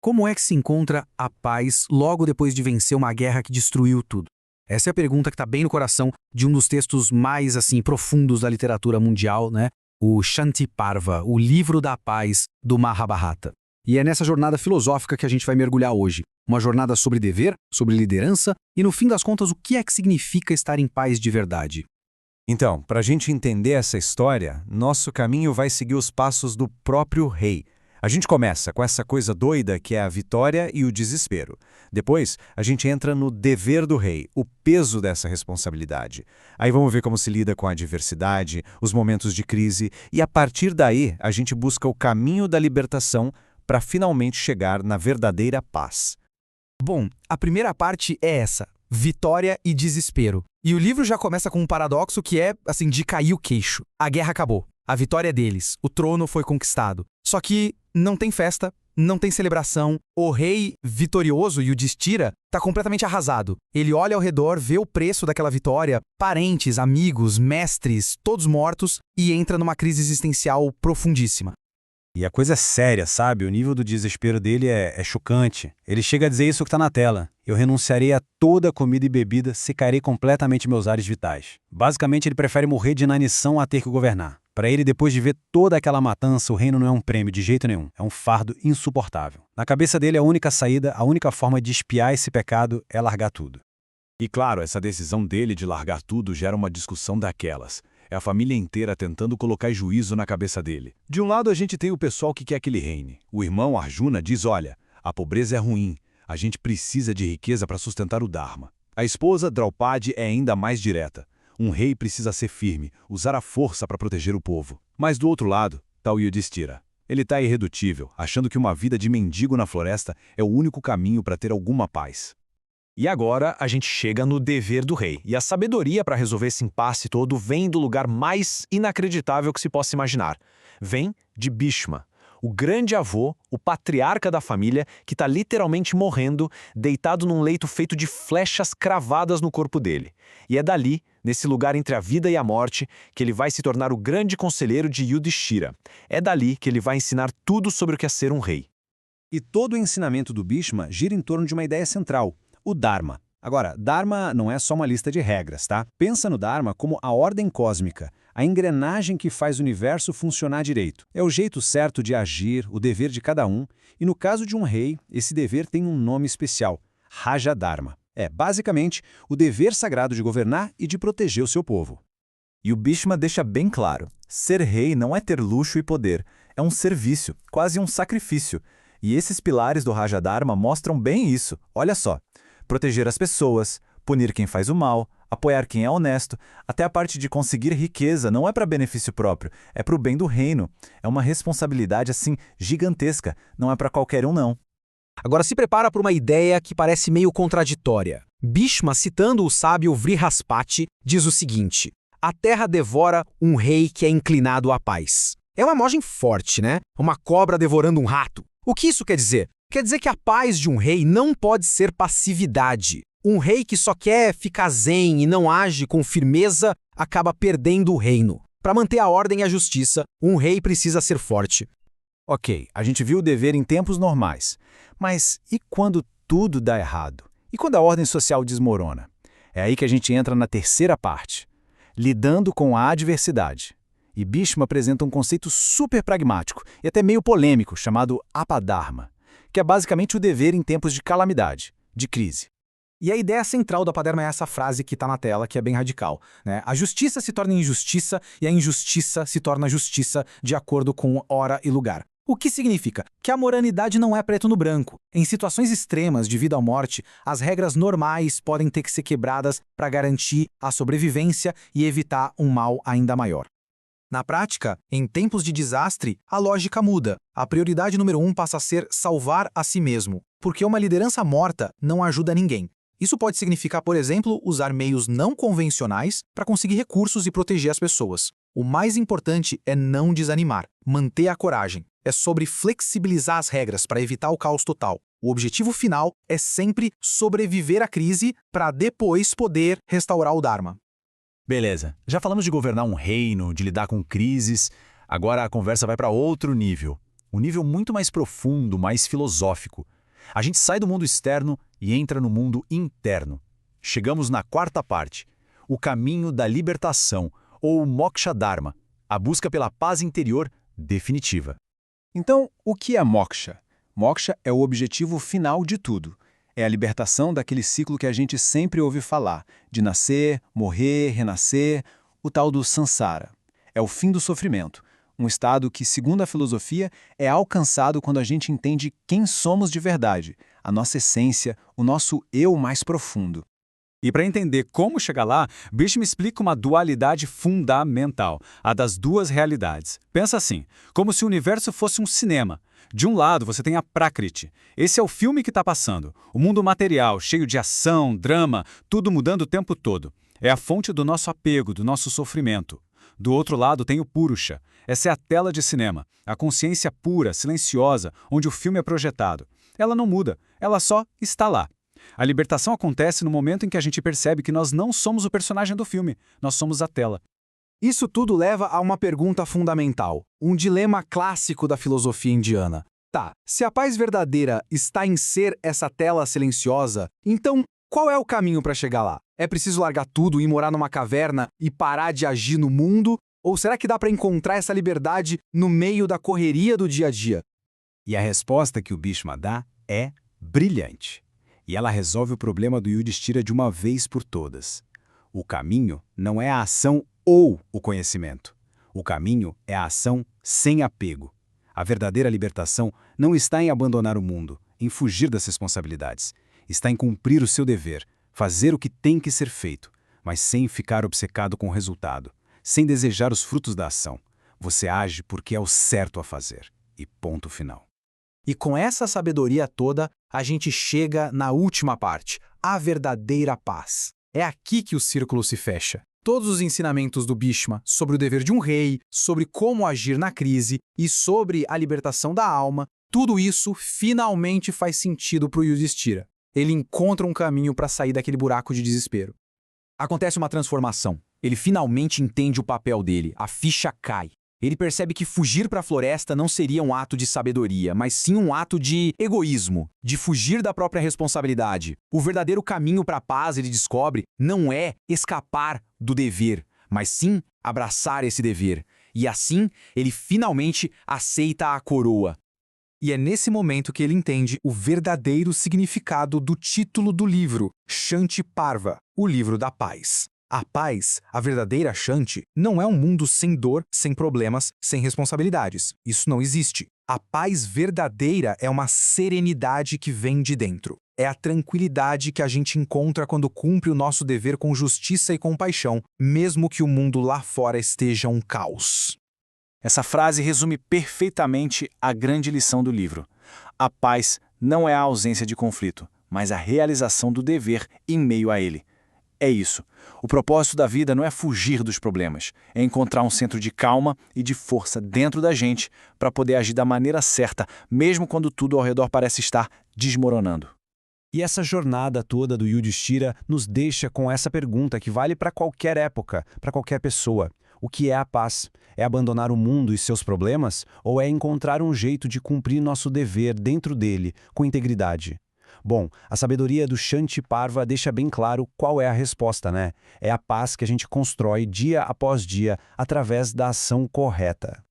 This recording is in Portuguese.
Como é que se encontra a paz logo depois de vencer uma guerra que destruiu tudo? Essa é a pergunta que está bem no coração de um dos textos mais profundos da literatura mundial, né? O Shanti Parva, o livro da paz do Mahabharata. E é nessa jornada filosófica que a gente vai mergulhar hoje. Uma jornada sobre dever, sobre liderança e, no fim das contas, o que é que significa estar em paz de verdade. Então, para a gente entender essa história, nosso caminho vai seguir os passos do próprio rei. A gente começa com essa coisa doida que é a vitória e o desespero. Depois, a gente entra no dever do rei, o peso dessa responsabilidade. Aí vamos ver como se lida com a adversidade, os momentos de crise, e a partir daí a gente busca o caminho da libertação para finalmente chegar na verdadeira paz. Bom, a primeira parte é essa, vitória e desespero. E o livro já começa com um paradoxo que é, de cair o queixo. A guerra acabou, a vitória é deles, o trono foi conquistado. Só que não tem festa, não tem celebração, o rei vitorioso, Yudhishthira, está completamente arrasado. Ele olha ao redor, vê o preço daquela vitória, parentes, amigos, mestres, todos mortos, e entra numa crise existencial profundíssima. E a coisa é séria, sabe? O nível do desespero dele é chocante. Ele chega a dizer isso que está na tela. Eu renunciarei a toda comida e bebida, secarei completamente meus ares vitais. Basicamente, ele prefere morrer de inanição a ter que governar. Para ele, depois de ver toda aquela matança, o reino não é um prêmio de jeito nenhum. É um fardo insuportável. Na cabeça dele, a única saída, a única forma de expiar esse pecado é largar tudo. E claro, essa decisão dele de largar tudo gera uma discussão daquelas. É a família inteira tentando colocar juízo na cabeça dele. De um lado, a gente tem o pessoal que quer que ele reine. O irmão Arjuna diz, olha, a pobreza é ruim, a gente precisa de riqueza para sustentar o Dharma. A esposa, Draupadi, é ainda mais direta. Um rei precisa ser firme, usar a força para proteger o povo. Mas do outro lado, está o Yudhishthira. Ele está irredutível, achando que uma vida de mendigo na floresta é o único caminho para ter alguma paz. E agora a gente chega no dever do rei. E a sabedoria para resolver esse impasse todo vem do lugar mais inacreditável que se possa imaginar. Vem de Bhishma, o grande avô, o patriarca da família, que está literalmente morrendo, deitado num leito feito de flechas cravadas no corpo dele. E é dali, nesse lugar entre a vida e a morte, que ele vai se tornar o grande conselheiro de Yudhishthira. É dali que ele vai ensinar tudo sobre o que é ser um rei. E todo o ensinamento do Bhishma gira em torno de uma ideia central, o Dharma. Agora, Dharma não é só uma lista de regras, tá? Pensa no Dharma como a ordem cósmica, a engrenagem que faz o universo funcionar direito. É o jeito certo de agir, o dever de cada um, e no caso de um rei, esse dever tem um nome especial, Raja Dharma. É, basicamente, o dever sagrado de governar e de proteger o seu povo. E o Bhishma deixa bem claro, ser rei não é ter luxo e poder, é um serviço, quase um sacrifício. E esses pilares do Raja Dharma mostram bem isso, olha só. Proteger as pessoas, punir quem faz o mal, apoiar quem é honesto, até a parte de conseguir riqueza não é para benefício próprio, é para o bem do reino. É uma responsabilidade gigantesca, não é para qualquer um não. Agora se prepara para uma ideia que parece meio contraditória. Bhishma, citando o sábio Vrihaspati, diz o seguinte: a terra devora um rei que é inclinado à paz. É uma imagem forte, né? Uma cobra devorando um rato. O que isso quer dizer? Quer dizer que a paz de um rei não pode ser passividade. Um rei que só quer ficar zen e não age com firmeza acaba perdendo o reino. Para manter a ordem e a justiça, um rei precisa ser forte. Ok, a gente viu o dever em tempos normais. Mas e quando tudo dá errado? E quando a ordem social desmorona? É aí que a gente entra na terceira parte, lidando com a adversidade. E Bhishma apresenta um conceito super pragmático e até meio polêmico, chamado Apadharma, que é basicamente o dever em tempos de calamidade, de crise. E a ideia central do Apadharma é essa frase que está na tela, que é bem radical, né? A justiça se torna injustiça e a injustiça se torna justiça de acordo com hora e lugar. O que significa? Que a moralidade não é preto no branco. Em situações extremas de vida ou morte, as regras normais podem ter que ser quebradas para garantir a sobrevivência e evitar um mal ainda maior. Na prática, em tempos de desastre, a lógica muda. A prioridade número 1 passa a ser salvar a si mesmo, porque uma liderança morta não ajuda ninguém. Isso pode significar, por exemplo, usar meios não convencionais para conseguir recursos e proteger as pessoas. O mais importante é não desanimar, manter a coragem. É sobre flexibilizar as regras para evitar o caos total. O objetivo final é sempre sobreviver à crise para depois poder restaurar o Dharma. Beleza, já falamos de governar um reino, de lidar com crises, agora a conversa vai para outro nível. um nível muito mais profundo, mais filosófico. A gente sai do mundo externo e entra no mundo interno. Chegamos na quarta parte, o caminho da libertação, ou Moksha Dharma, a busca pela paz interior definitiva. Então, o que é moksha? Moksha é o objetivo final de tudo. É a libertação daquele ciclo que a gente sempre ouve falar, de nascer, morrer, renascer, o tal do samsara. É o fim do sofrimento, um estado que, segundo a filosofia, é alcançado quando a gente entende quem somos de verdade, a nossa essência, o nosso eu mais profundo. E para entender como chegar lá, Bhishma explica uma dualidade fundamental, a das duas realidades. Pensa assim, como se o universo fosse um cinema. De um lado você tem a Prakriti. Esse é o filme que está passando. O mundo material, cheio de ação, drama, tudo mudando o tempo todo. É a fonte do nosso apego, do nosso sofrimento. Do outro lado tem o Purusha. Essa é a tela de cinema, a consciência pura, silenciosa, onde o filme é projetado. Ela não muda, ela só está lá. A libertação acontece no momento em que a gente percebe que nós não somos o personagem do filme, nós somos a tela. Isso tudo leva a uma pergunta fundamental, um dilema clássico da filosofia indiana. Tá, se a paz verdadeira está em ser essa tela silenciosa, então qual é o caminho para chegar lá? É preciso largar tudo e morar numa caverna e parar de agir no mundo? Ou será que dá para encontrar essa liberdade no meio da correria do dia a dia? E a resposta que o Bhishma dá é brilhante. E ela resolve o problema do Yudhishthira de uma vez por todas. O caminho não é a ação ou o conhecimento. O caminho é a ação sem apego. A verdadeira libertação não está em abandonar o mundo, em fugir das responsabilidades. Está em cumprir o seu dever, fazer o que tem que ser feito, mas sem ficar obcecado com o resultado, sem desejar os frutos da ação. Você age porque é o certo a fazer. E ponto final. E com essa sabedoria toda, a gente chega na última parte, a verdadeira paz. É aqui que o círculo se fecha. Todos os ensinamentos do Bhishma sobre o dever de um rei, sobre como agir na crise e sobre a libertação da alma, tudo isso finalmente faz sentido para o Yudhishthira. Ele encontra um caminho para sair daquele buraco de desespero. Acontece uma transformação. Ele finalmente entende o papel dele, a ficha cai. Ele percebe que fugir para a floresta não seria um ato de sabedoria, mas sim um ato de egoísmo, de fugir da própria responsabilidade. O verdadeiro caminho para a paz, ele descobre, não é escapar do dever, mas sim abraçar esse dever. E assim, ele finalmente aceita a coroa. E é nesse momento que ele entende o verdadeiro significado do título do livro, Shanti Parva, o livro da paz. A paz, a verdadeira Shanti, não é um mundo sem dor, sem problemas, sem responsabilidades. Isso não existe. A paz verdadeira é uma serenidade que vem de dentro. É a tranquilidade que a gente encontra quando cumpre o nosso dever com justiça e compaixão, mesmo que o mundo lá fora esteja um caos. Essa frase resume perfeitamente a grande lição do livro. A paz não é a ausência de conflito, mas a realização do dever em meio a ele. É isso. O propósito da vida não é fugir dos problemas, é encontrar um centro de calma e de força dentro da gente para poder agir da maneira certa, mesmo quando tudo ao redor parece estar desmoronando. E essa jornada toda do Yudhishthira nos deixa com essa pergunta que vale para qualquer época, para qualquer pessoa. O que é a paz? É abandonar o mundo e seus problemas? Ou é encontrar um jeito de cumprir nosso dever dentro dele, com integridade? Bom, a sabedoria do Shanti Parva deixa bem claro qual é a resposta, né? É a paz que a gente constrói dia após dia através da ação correta.